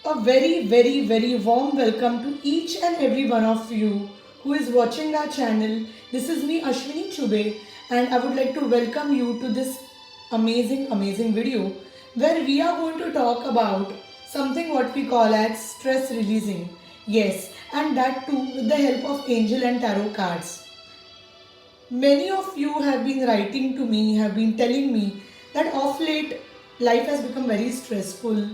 A very warm welcome to each and every one of you who is watching our channel. This is me, Ashwini Chube, and I would like to welcome you to this amazing video where we are going to talk about something what we call as stress releasing. Yes, and that too with the help of angel and tarot cards. Many of you have been writing to me, have been telling me that of late life has become very stressful.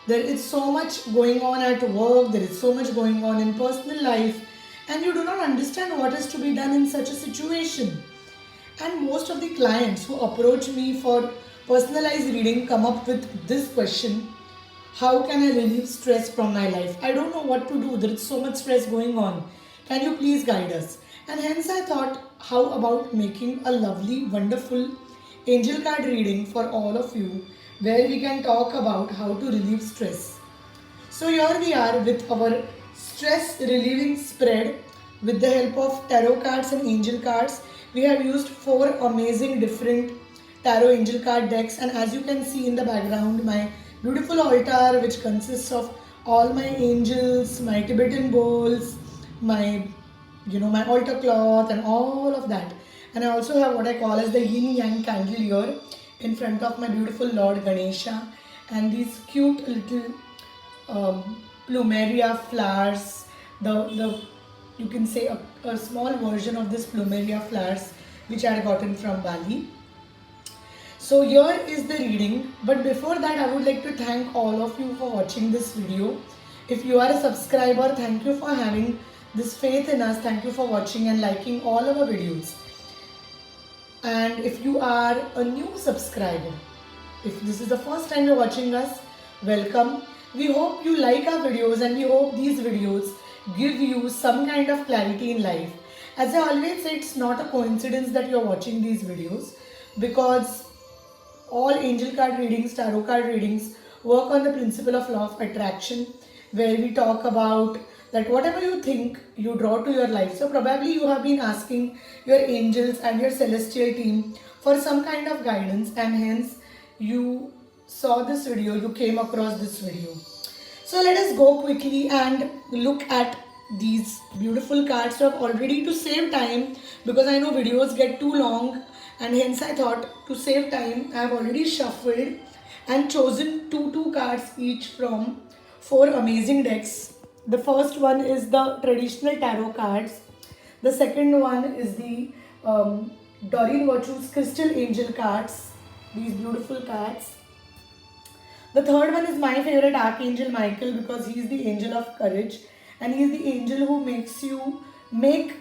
There is so much going on at work, there is so much going on in personal life, and you do not understand what is to be done in such a situation. And most of the clients who approach me for personalized reading come up with this question: how can I relieve stress from my life? I don't know what to do. There is so much stress going on. Can you please guide us? And hence I thought, how about making a lovely, wonderful angel card reading for all of you where we can talk about how to relieve stress. So here we are with our stress relieving spread with the help of tarot cards and angel cards. We have used four amazing different tarot angel card decks, and as you can see in the background my beautiful altar which consists of all my angels, my Tibetan bowls, my my altar cloth and all of that. And I also have what I call as the yin yang candle here in front of my beautiful Lord Ganesha, and these cute little plumeria flowers. The you can say a small version of this plumeria flowers which I had gotten from Bali. So here is the reading, but before that I would like to thank all of you for watching this video. If you are a subscriber, thank you for having this faith in us. Thank you for watching and liking all our videos. And if you are a new subscriber, if this is the first time you're watching us, welcome. We hope you like our videos and we hope these videos give you some kind of clarity in life. As I always say, it's not a coincidence that you're watching these videos, because all angel card readings, tarot card readings work on the principle of law of attraction, where we talk about that whatever you think you draw to your life. So probably you have been asking your angels and your celestial team for some kind of guidance, and hence you saw this video, you came across this video. So let us go quickly and look at these beautiful cards. So I've already, to save time, because I know videos get too long, and hence I thought to save time I have already shuffled and chosen two cards each from four amazing decks. The first one is the traditional tarot cards. The second one is the Doreen Virtue's Crystal Angel cards. These beautiful cards. The third one is my favorite Archangel Michael, because he is the angel of courage and he is the angel who makes you make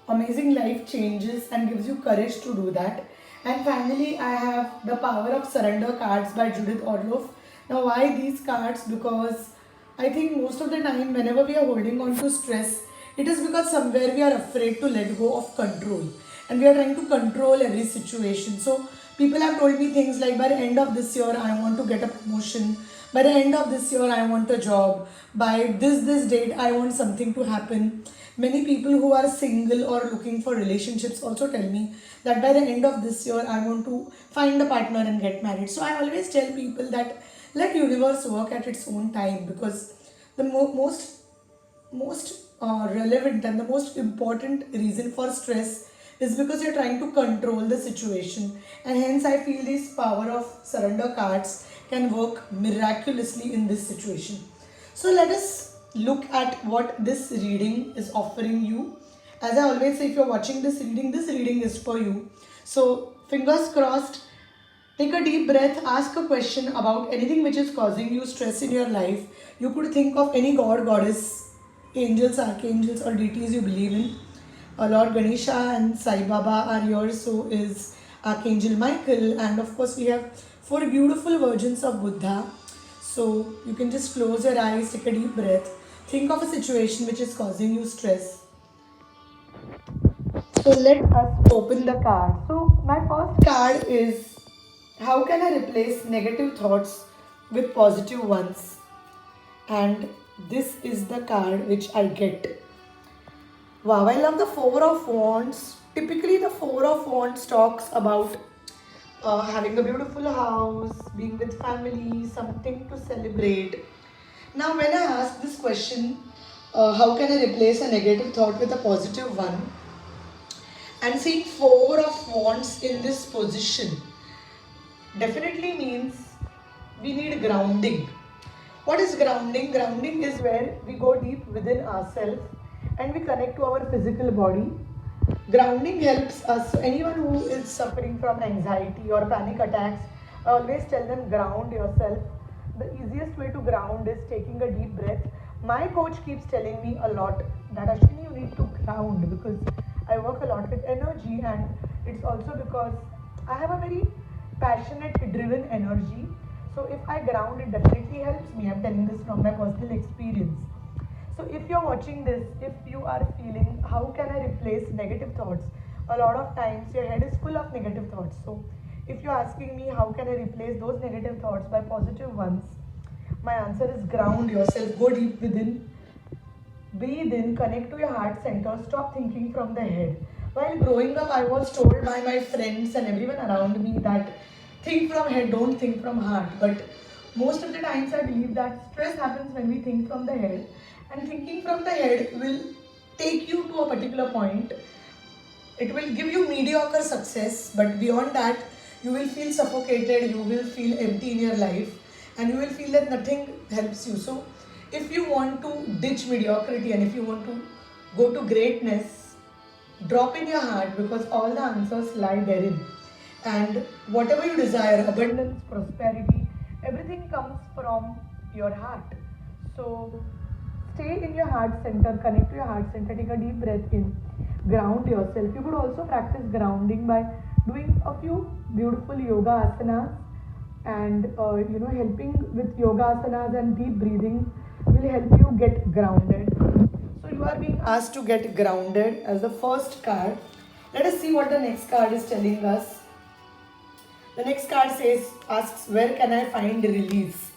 amazing life changes and gives you courage to do that. And finally, I have the Power of Surrender cards by Judith Orloff. Now, why these cards? Because I think most of the time, whenever we are holding on to stress, it is because somewhere we are afraid to let go of control and we are trying to control every situation. So, people have told me things like, by the end of this year, I want to get a promotion. By the end of this year, I want a job. By this date, I want something to happen. Many people who are single or looking for relationships also tell me that by the end of this year, I want to find a partner and get married. So I always tell people that let universe work at its own time, because the most relevant and the most important reason for stress is because you're trying to control the situation, and hence I feel this Power of Surrender cards can work miraculously in this situation. So let us look at what this reading is offering you. As I always say, if you're watching this reading is for you. So fingers crossed. Take a deep breath, ask a question about anything which is causing you stress in your life. You could think of any god, goddess, angels, archangels, or deities you believe in. Lord Ganesha and Sai Baba are yours, so is Archangel Michael, and of course we have four beautiful versions of Buddha. So you can just close your eyes, take a deep breath, think of a situation which is causing you stress. So let us open the card. So my first card is, how can I replace negative thoughts with positive ones? And this is the card which I get. Wow, I love the Four of Wands. Typically, the Four of Wands talks about having a beautiful house, being with family, something to celebrate. Now, when I ask this question, how can I replace a negative thought with a positive one? And seeing four of wands in this position definitely means we need grounding. What is grounding? Grounding is where we go deep within ourselves and we connect to our physical body. Grounding helps us. So anyone who is suffering from anxiety or panic attacks, I always tell them ground yourself. The easiest way to ground is taking a deep breath. My coach keeps telling me a lot that Ashwini, you need to ground because I work a lot with energy, and it's also because I have a very passionate, driven energy. So if I ground, it definitely helps me. I'm telling this from my personal experience. So if you're watching this, if you are feeling how can I replace negative thoughts, a lot of times your head is full of negative thoughts. So if you're asking me how can I replace those negative thoughts by positive ones, my answer is ground yourself, go deep within, breathe in, connect to your heart center, stop thinking from the head. While growing up, I was told by my friends and everyone around me that think from head, don't think from heart. But most of the times, I believe that stress happens when we think from the head, and thinking from the head will take you to a particular point. It will give you mediocre success, but beyond that, you will feel suffocated, you will feel empty in your life, and you will feel that nothing helps you. So if you want to ditch mediocrity and if you want to go to greatness, drop in your heart because all the answers lie therein. And whatever you desire, abundance, prosperity, everything comes from your heart. So stay in your heart center, connect to your heart center, take a deep breath in, ground yourself. You could also practice grounding by doing a few beautiful yoga asanas, and helping with yoga asanas and deep breathing will help you get grounded. So you are being asked to get grounded as the first card. Let us see what the next card is telling us. The next card asks, where can I find release?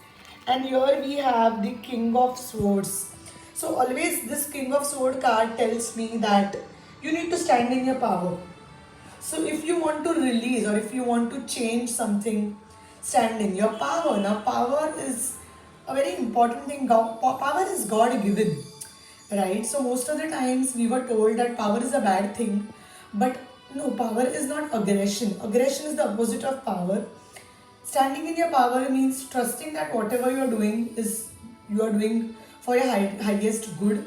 And here we have the King of Swords. So always this King of Sword card tells me that you need to stand in your power. So if you want to release or if you want to change something, stand in your power. Now power is a very important thing. Power is God given, right? So most of the times we were told that power is a bad thing, but no, power is not aggression. Aggression is the opposite of power. Standing in your power means trusting that whatever you are doing for your highest good.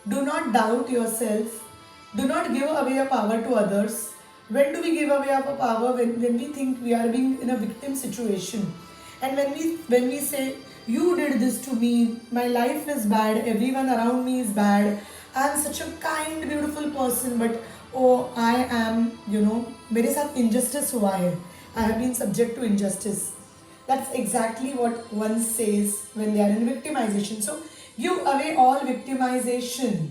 Do not doubt yourself. Do not give away your power to others. When do we give away our power? When we think we are being in a victim situation. And when we say, you did this to me, my life is bad, everyone around me is bad, I am such a kind, beautiful person, but oh, I am, मेरे साथ injustice हुआ है. I have been subject to injustice. That's exactly what one says when they are in victimization. So give away all victimization.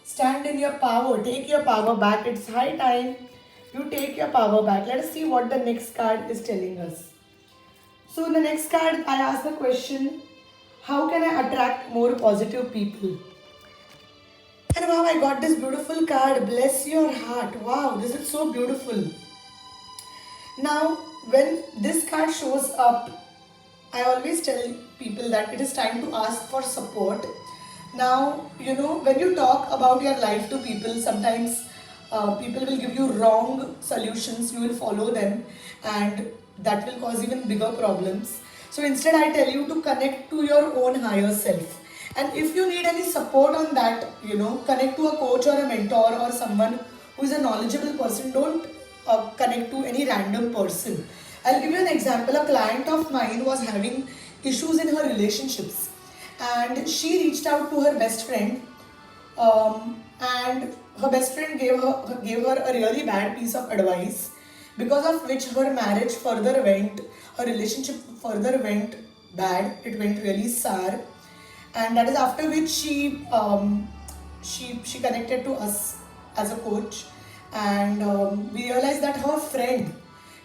Stand in your power. Take your power back. It's high time you take your power back. Let us see what the next card is telling us. So in the next card, I ask the question, how can I attract more positive people? And wow, I got this beautiful card. Bless your heart. Wow, this is so beautiful. Now, when this card shows up, I always tell people that it is time to ask for support. Now, when you talk about your life to people, sometimes people will give you wrong solutions, you will follow them, and that will cause even bigger problems. So instead, I tell you to connect to your own higher self. And if you need any support on that, connect to a coach or a mentor or someone who is a knowledgeable person. Don't connect to any random person. I'll give you an example. A client of mine was having issues in her relationships, and she reached out to her best friend, and her best friend gave her a really bad piece of advice, because of which her marriage further went, her relationship further went bad. It went really sour, and that is after which she connected to us as a coach, and we realized that her friend,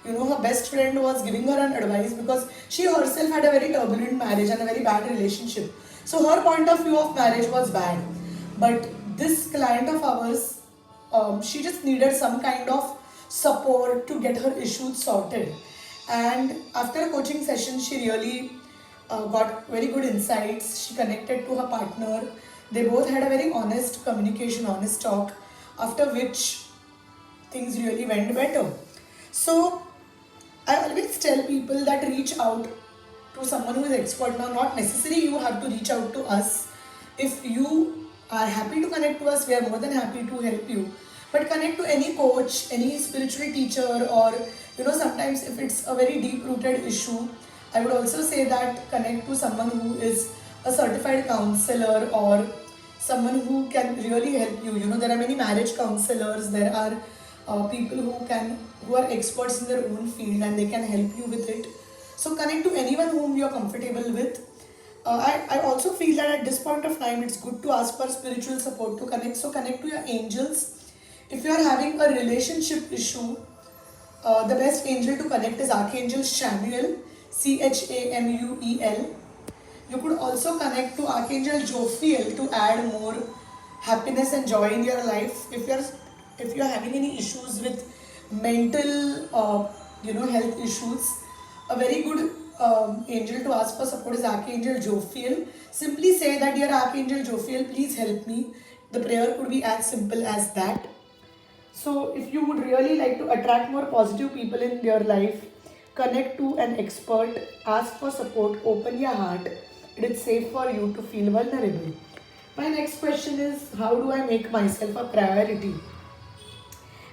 her best friend was giving her an advice because she herself had a very turbulent marriage and a very bad relationship. So her point of view of marriage was bad. But this client of ours, she just needed some kind of support to get her issues sorted. And after a coaching session, she really got very good insights. She connected to her partner. They both had a very honest communication, honest talk, after which things really went better. So I always tell people that reach out to someone who is expert. Now, not necessarily you have to reach out to us. If you are happy to connect to us, we are more than happy to help you. But connect to any coach, any spiritual teacher, or sometimes if it's a very deep rooted issue, I would also say that connect to someone who is a certified counselor or someone who can really help you. There are many marriage counselors, there are people who are experts in their own field and they can help you with it. So connect to anyone whom you are comfortable with. I also feel that at this point of time it's good to ask for spiritual support to connect. So connect to your angels. If you are having a relationship issue, the best angel to connect is Archangel Chamuel, Chamuel. You could also connect to Archangel Jophiel to add more happiness and joy in your life. If you're having any issues with mental health issues, a very good angel to ask for support is Archangel Jophiel. Simply say that, dear Archangel Jophiel, please help me. The prayer could be as simple as that. So, if you would really like to attract more positive people in your life, connect to an expert, ask for support, open your heart. It is safe for you to feel vulnerable. My next question is, how do I make myself a priority?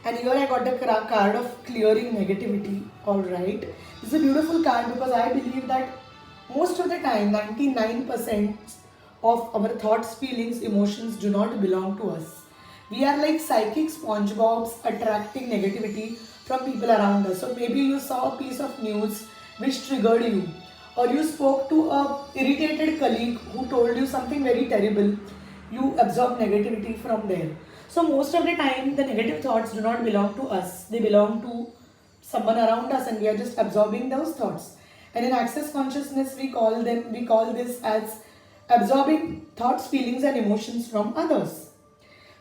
And here I got the card of clearing negativity. Alright. It's a beautiful card because I believe that most of the time, 99% of our thoughts, feelings, emotions do not belong to us. We are like psychic SpongeBobs attracting negativity from people around us. So maybe you saw a piece of news which triggered you, or you spoke to a irritated colleague who told you something very terrible. You absorb negativity from there. So most of the time, the negative thoughts do not belong to us. They belong to someone around us, and we are just absorbing those thoughts. And in Access Consciousness, we call this as absorbing thoughts, feelings, and emotions from others.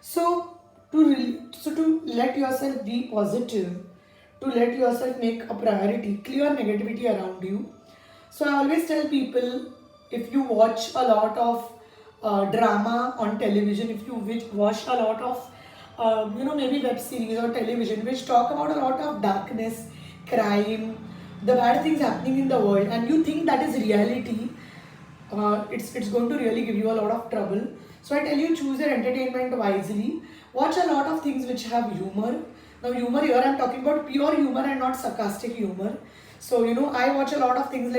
So to let yourself be positive, to let yourself make a priority, clear negativity around you. So I always tell people, if you watch a lot of drama on television, if you watch a lot of maybe web series or television which talk about a lot of darkness, crime, the bad things happening in the world, and you think that is reality, it's going to really give you a lot of trouble. So I tell you, choose your entertainment wisely. Watch a lot of things which have humor. Now humor here I'm talking about pure humor and not sarcastic humor. So I watch a lot of things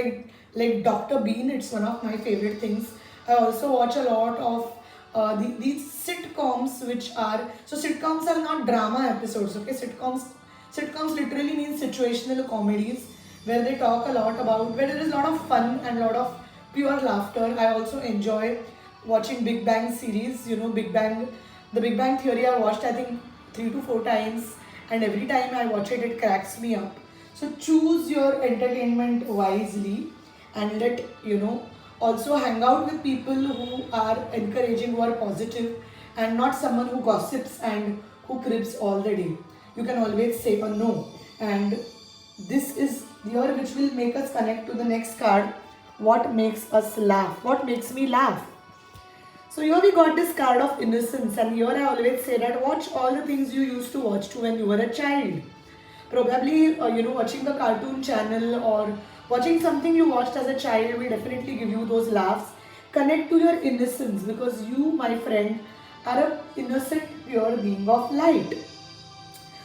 like Dr. Bean. It's one of my favorite things. I also watch a lot of these sitcoms which are, so sitcoms are not drama episodes, okay? Sitcoms literally means situational comedies where they talk a lot about, where there is a lot of fun and a lot of pure laughter. I also enjoy watching Big Bang series, the Big Bang Theory I watched I think 3 to 4 times, and every time I watch it, it cracks me up. So choose your entertainment wisely, and let also hang out with people who are encouraging, who are positive, and not someone who gossips and who cribs all the day. You can always say a no. And this is the year which will make us connect to the next card. What makes us laugh? What makes me laugh? So here we got this card of innocence, and here I always say that watch all the things you used to watch to when you were a child. Probably watching the cartoon channel or watching something you watched as a child will definitely give you those laughs. Connect to your innocence, because you, my friend, are an innocent pure being of light.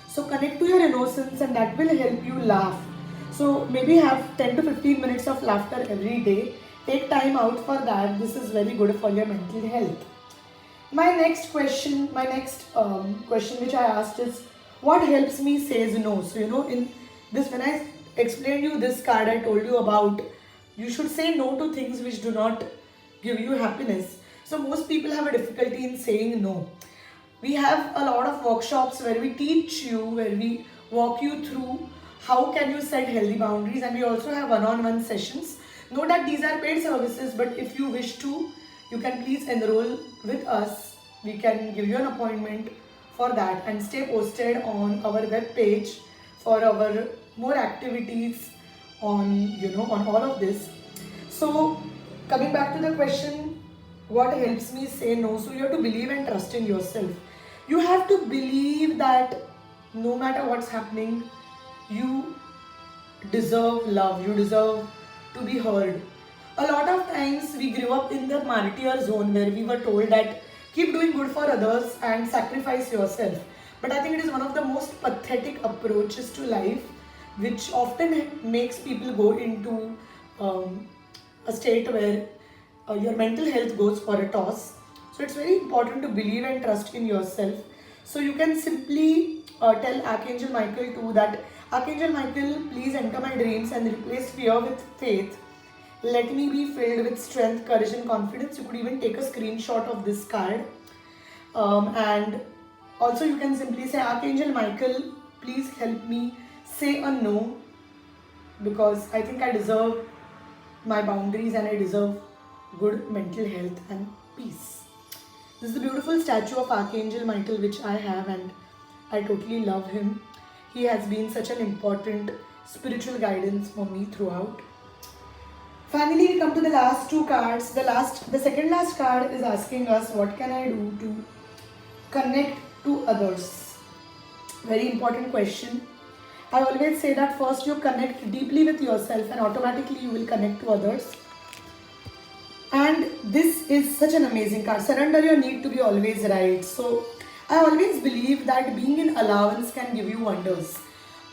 So connect to your innocence, and that will help you laugh. So maybe have 10 to 15 minutes of laughter every day. Take time out for that. This is very good for your mental health. My next question which I asked is, what helps me says no? So in this, when I explained you this card, I told you about you should say no to things which do not give you happiness. So most people have a difficulty in saying no. We have a lot of workshops where we teach you, where we walk you through how can you set healthy boundaries, and we also have one-on-one sessions. Note that these are paid services, but if you wish to, you can please enroll with us. We can give you an appointment for that, and stay posted on our web page for our more activities, on, on all of this. So coming back to the question, what helps me say no? So you have to believe and trust in yourself. You have to believe that no matter what's happening, you deserve love, you deserve to be heard. A lot of times we grew up in the martyr zone where we were told that keep doing good for others and sacrifice yourself. But I think it is one of the most pathetic approaches to life, which often makes people go into a state where your mental health goes for a toss. So it's very important to believe and trust in yourself. So you can simply tell Archangel Michael too that Archangel Michael, please enter my dreams and replace fear with faith. Let me be filled with strength, courage, and confidence. You could even take a screenshot of this card. And also, you can simply say, Archangel Michael, please help me say a no, because I think I deserve my boundaries and I deserve good mental health and peace. This is a beautiful statue of Archangel Michael which I have, and I totally love him. He has been such an important spiritual guidance for me throughout. Finally, we come to the last two cards. The second last card is asking us, what can I do to connect to others? Very important question. I always say that first you connect deeply with yourself and automatically you will connect to others. And this is such an amazing card. Surrender your need to be always right. So I always believe that being in allowance can give you wonders.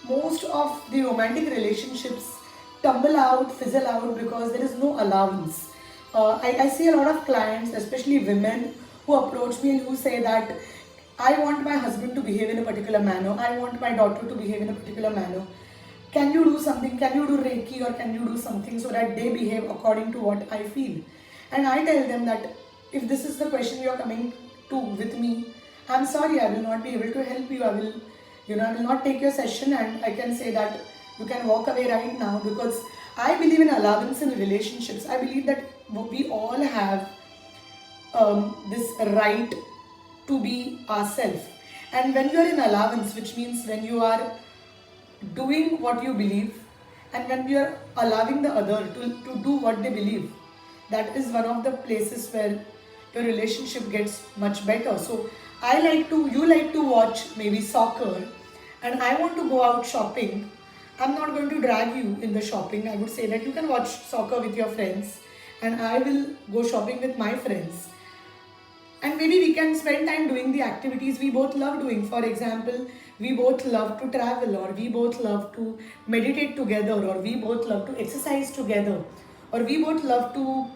Most of the romantic relationships tumble out, fizzle out because there is no allowance. I see a lot of clients, especially women, who approach me and who say that I want my husband to behave in a particular manner. I want my daughter to behave in a particular manner. Can you do something? Can you do Reiki or can you do something so that they behave according to what I feel? And I tell them that if this is the question you are coming to with me, I'm sorry, I will not be able to help you. I will not take your session, and I can say that you can walk away right now, because I believe in allowance in relationships. I believe that we all have this right to be ourselves. And when you are in allowance, which means when you are doing what you believe and when you are allowing the other to do what they believe, that is one of the places where your relationship gets much better. So you like to watch maybe soccer, and I want to go out shopping. I'm not going to drag you in the shopping. I would say that you can watch soccer with your friends and I will go shopping with my friends. And maybe we can spend time doing the activities we both love doing. For example, we both love to travel, or we both love to meditate together, or we both love to exercise together, or we both love to,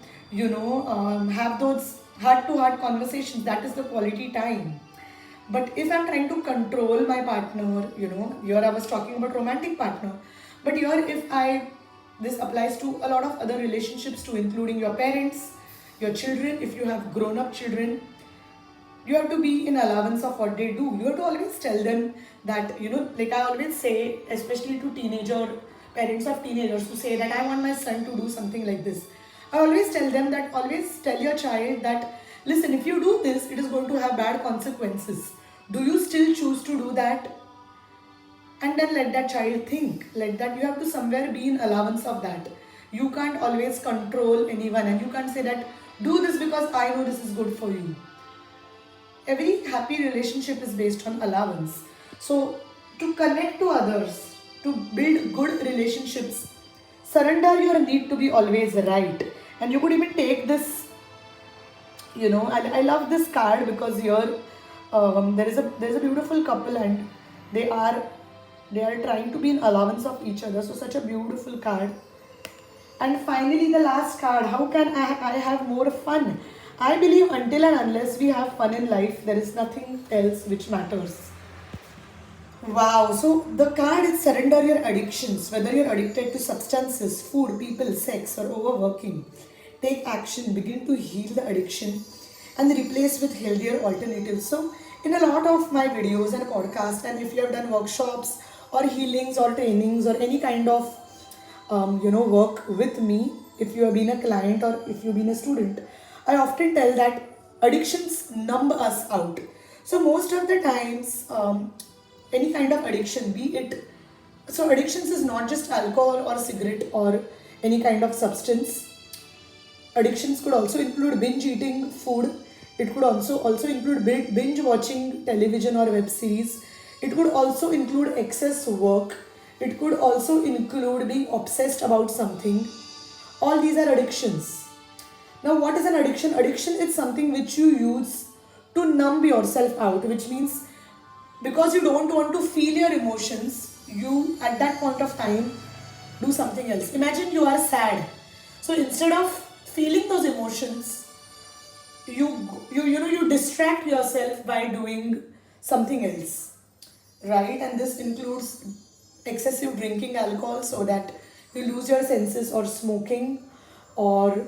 have those heart-to-heart conversations. That is the quality time. But if I'm trying to control my partner, here I was talking about romantic partner, but here this applies to a lot of other relationships too, including your parents, your children. If you have grown-up children, you have to be in allowance of what they do. You have to always tell them that, like I always say, especially to parents of teenagers, to say that I want my son to do something like this. I always tell them that, always tell your child that, listen, if you do this, it is going to have bad consequences. Do you still choose to do that? And then let that child think. Like that, you have to somewhere be in allowance of that. You can't always control anyone, and you can't say that, do this because I know this is good for you. Every happy relationship is based on allowance. So to connect to others, to build good relationships, surrender your need to be always right. And you could even take this, I love this card because here there's a beautiful couple, and they are trying to be in allowance of each other. So such a beautiful card. And finally, the last card, how can I have more fun? I believe until and unless we have fun in life, there is nothing else which matters. Wow, so the card is surrender your addictions, whether you're addicted to substances, food, people, sex, or overworking. Take action, begin to heal the addiction and replace with healthier alternatives. So in a lot of my videos and podcasts, and if you have done workshops or healings or trainings or any kind of work with me, if you have been a client or if you've been a student, I often tell that addictions numb us out. So most of the times, any kind of addiction, be it So addictions is not just alcohol or cigarette or any kind of substance. Addictions could also include binge eating food. It could also include binge watching television or web series. It could also include excess work. It could also include being obsessed about something. All these are addictions. Now, what is an addiction? Addiction is something which you use to numb yourself out, which means because you don't want to feel your emotions, you at that point of time do something else. Imagine you are sad. So instead of feeling those emotions, you distract yourself by doing something else, right? And this includes excessive drinking alcohol so that you lose your senses, or smoking, or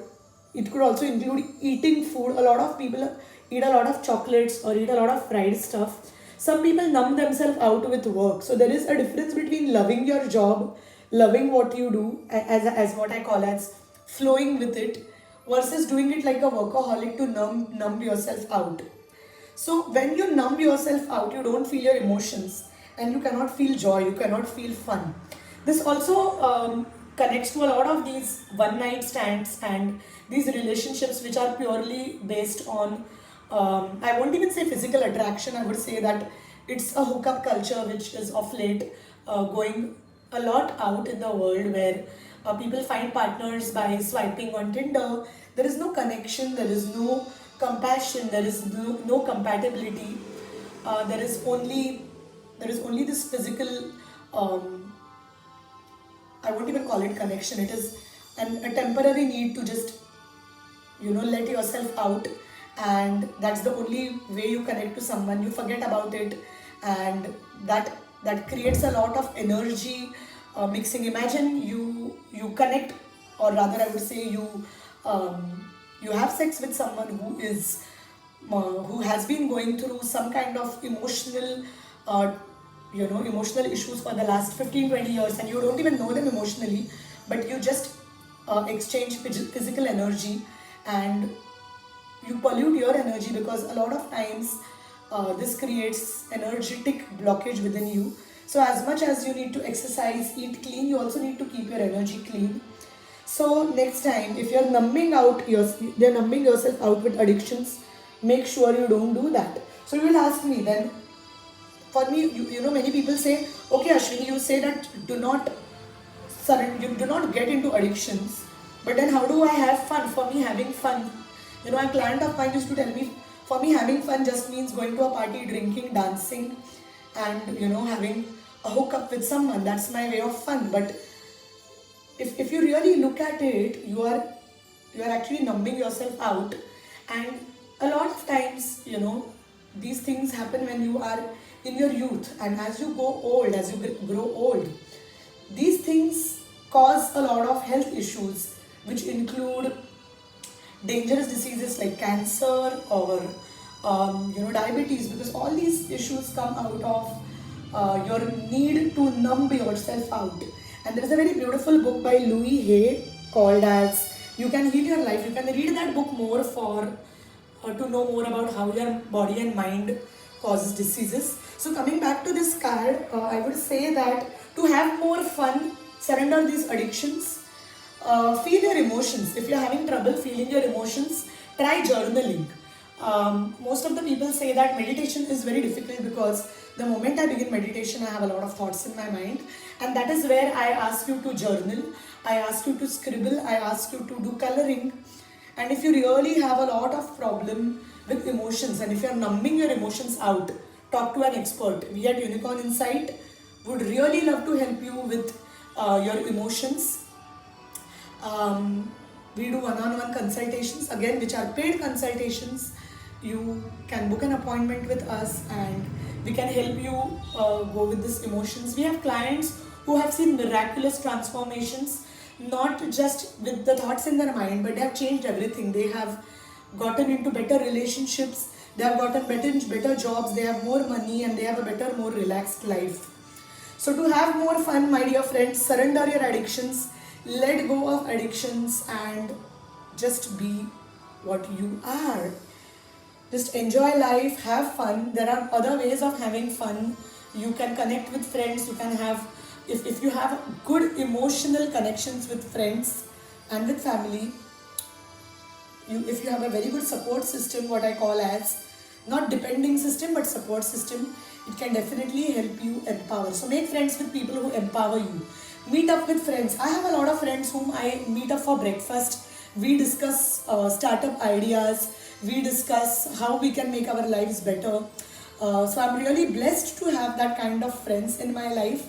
it could also include eating food. A lot of people eat a lot of chocolates or eat a lot of fried stuff. Some people numb themselves out with work. So there is a difference between loving your job, loving what you do, as what I call as flowing with it, versus doing it like a workaholic to numb yourself out. So when you numb yourself out, you don't feel your emotions, and you cannot feel joy, you cannot feel fun. This also connects to a lot of these one night stands and these relationships which are purely based on, I won't even say physical attraction, I would say that it's a hookup culture which is of late going a lot out in the world, where people find partners by swiping on Tinder. There is no connection, there is no compassion, there is no compatibility. There is only this physical, I won't even call it connection. It is a temporary need to just let yourself out, and that's the only way you connect to someone. You forget about it, and that creates a lot of energy mixing. Imagine you connect, or rather I would say you have sex with someone who has been going through some kind of uh, emotional issues for the last 15-20 years, and you don't even know them emotionally, but you just exchange physical energy, and you pollute your energy, because a lot of times this creates energetic blockage within you. So as much as you need to exercise, eat clean, you also need to keep your energy clean. So next time, if you're numbing yourself out with addictions, make sure you don't do that. So you will ask me then, for me, many people say, okay, Ashwini, you say that you do not get into addictions, but then how do I have fun? For me, having fun, a client of mine used to tell me, for me, having fun just means going to a party, drinking, dancing, and having a hookup with someone. That's my way of fun. But if you really look at it, you are actually numbing yourself out, and a lot of times, these things happen when you are in your youth, and as you go old, as you grow old, these things cause a lot of health issues, which include dangerous diseases like cancer, or diabetes, because all these issues come out of your need to numb yourself out. And there is a very beautiful book by Louis Hay called as You Can Heal Your Life. You can read that book more for to know more about how your body and mind causes diseases. So coming back to this card, I would say that to have more fun, surrender these addictions, feel your emotions. If you're having trouble feeling your emotions, try journaling. Most of the people say that meditation is very difficult, because the moment I begin meditation, I have a lot of thoughts in my mind, and that is where I ask you to journal, I ask you to scribble, I ask you to do coloring. And if you really have a lot of problem with emotions, and if you're numbing your emotions out, talk to an expert. We at Unicorn Insight would really love to help you with your emotions. We do one-on-one consultations, again, which are paid consultations. You can book an appointment with us, and we can help you go with these emotions. We have clients who have seen miraculous transformations, not just with the thoughts in their mind, but they have changed everything. They have gotten into better relationships, they have gotten better jobs, they have more money, and they have a better, more relaxed life. So to have more fun, my dear friends, surrender your addictions, let go of addictions, and just be what you are. Just enjoy life, have fun. There are other ways of having fun. You can connect with friends, you can have if you have good emotional connections with friends and with family, if you have a very good support system, what I call as not depending system but support system, it can definitely help you empower. So make friends with people who empower you. Meet up with friends. I have a lot of friends whom I meet up for breakfast. We discuss startup ideas. We discuss how we can make our lives better. So I'm really blessed to have that kind of friends in my life.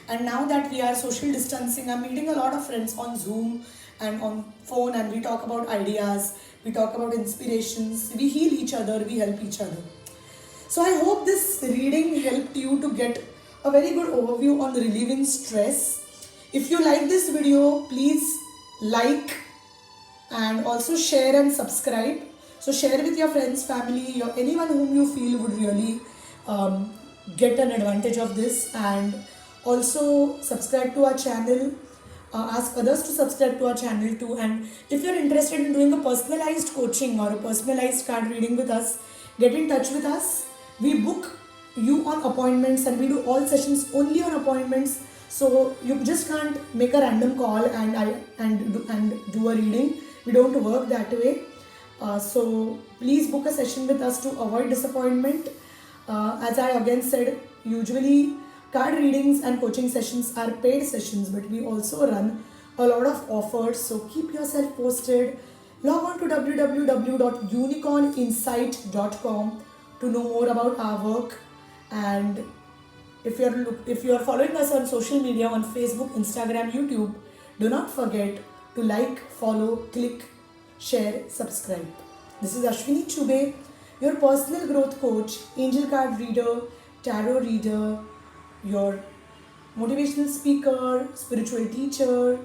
And now that we are social distancing, I'm meeting a lot of friends on Zoom and on phone, and we talk about ideas, we talk about inspirations, we heal each other, we help each other. So I hope this reading helped you to get a very good overview on relieving stress. If you like this video, please like and also share and subscribe. So share with your friends, family, or anyone whom you feel would really get an advantage of this. And also subscribe to our channel. Ask others to subscribe to our channel too. And if you're interested in doing a personalized coaching or a personalized card reading with us, get in touch with us. We book you on appointments and we do all sessions only on appointments. So you just can't make a random call and do a reading. We don't work that way. So please book a session with us to avoid disappointment. As I again said, usually card readings and coaching sessions are paid sessions, but we also run a lot of offers. So keep yourself posted. Log on to www.unicorninsight.com to know more about our work. And if you are following us on social media on Facebook, Instagram, YouTube, do not forget to like, follow, click, share, subscribe. This is Ashwini Chube, your personal growth coach, angel card reader, tarot reader, your motivational speaker, spiritual teacher.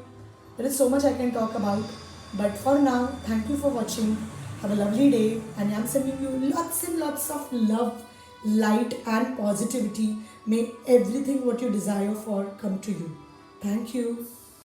There is so much I can talk about. But for now, thank you for watching. Have a lovely day. And I'm sending you lots and lots of love, light and positivity. May everything what you desire for come to you. Thank you.